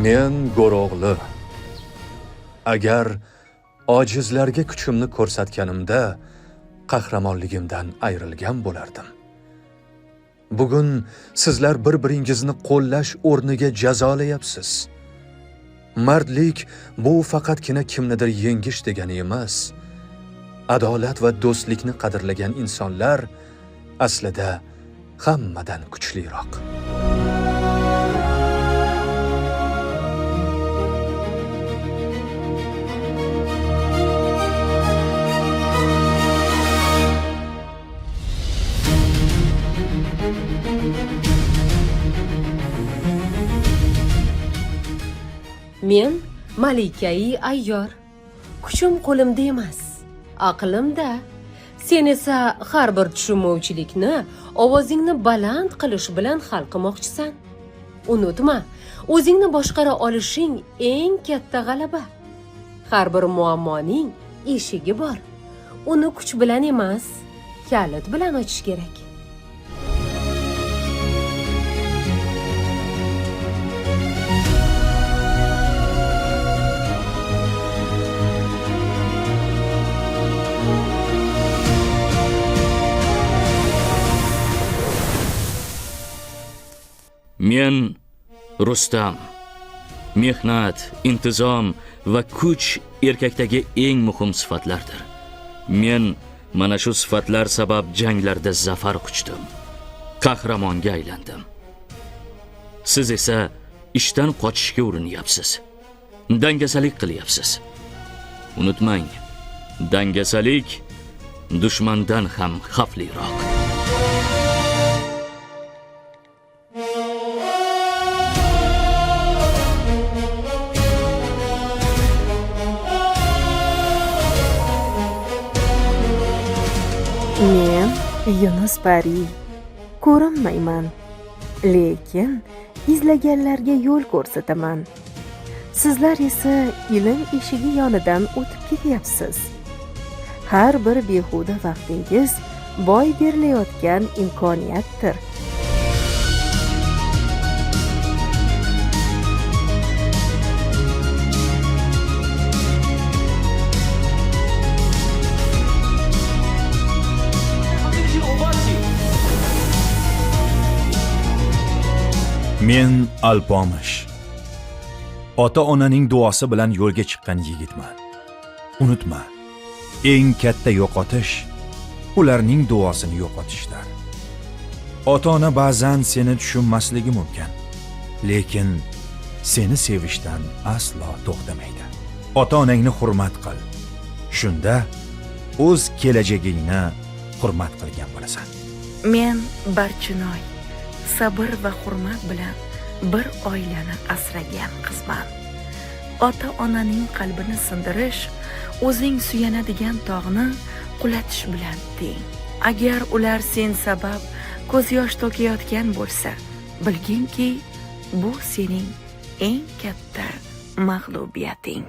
Men Go'ro'g'li. Agar ojizlarga kuchimni ko'rsatganimda qahramonligimdan ayrilgan bo'lardim. Bugun sizlar bir-biringizni qo'llash o'rniga jazolayapsiz. Mardlik bu faqatgina kimnidir yengish degani emas. Adolat va do'stlikni qadrlagan insonlar aslida hammadan kuchliroq. Men Malikai Ayyor. Kuchim qo'limda emas, aqlimda. Sen esa har bir tushunmovchilikni ovozingni baland qilish bilan hal qilmoqchisan. Unutma, o'zingni boshqara olishing eng katta g'alaba. Har bir muammoning eshigi bor. Uni kuch bilan emas, kalit bilan ochish kerak. Men Rustam. Mehnat, intizom va kuch erkakdagi eng muhim sifatlardir. Men mana shu sifatlar sabab janglarda zafar quchdim. Qahramonga aylandim. Siz esa ishdan qochishga urinyapsiz. Dangasalik qilyapsiz. Unutmang, dangasalik dushmandan ham xavfliroq. Men Yunus Pari. Ko'rinmayman, lekin izlaganlarga yo'l ko'rsataman. Sizlar esa ilm eshigi yonidan o'tib ketyapsiz. Har bir behuda vaqtingiz boy berilayotgan imkoniyatdir. Men Alpomish. Ota-onaning duosi bilan yo'lga chiqqan yigitman. Unutma, eng katta yo'qotish ularning duosini yo'qotishdir. Ota-ona ba'zan seni tushunmasligi mumkin, lekin seni sevishdan aslo to'xtamaydi. Ota-onangni hurmat qil. Shunda o'z kelajagingni hurmat qilgan bo'lasan. Men Barchinoy. Sabr va hurmat bilan bir oilani asragan qizman. Ota-onaning qalbini sindirish o'zing suyanadigan tog'ni qulatish bilan teng. Agar ular sen sabab ko'z yosh to'kayotgan bo'lsa, bilginki, bu sening eng katta mag'lubiyating.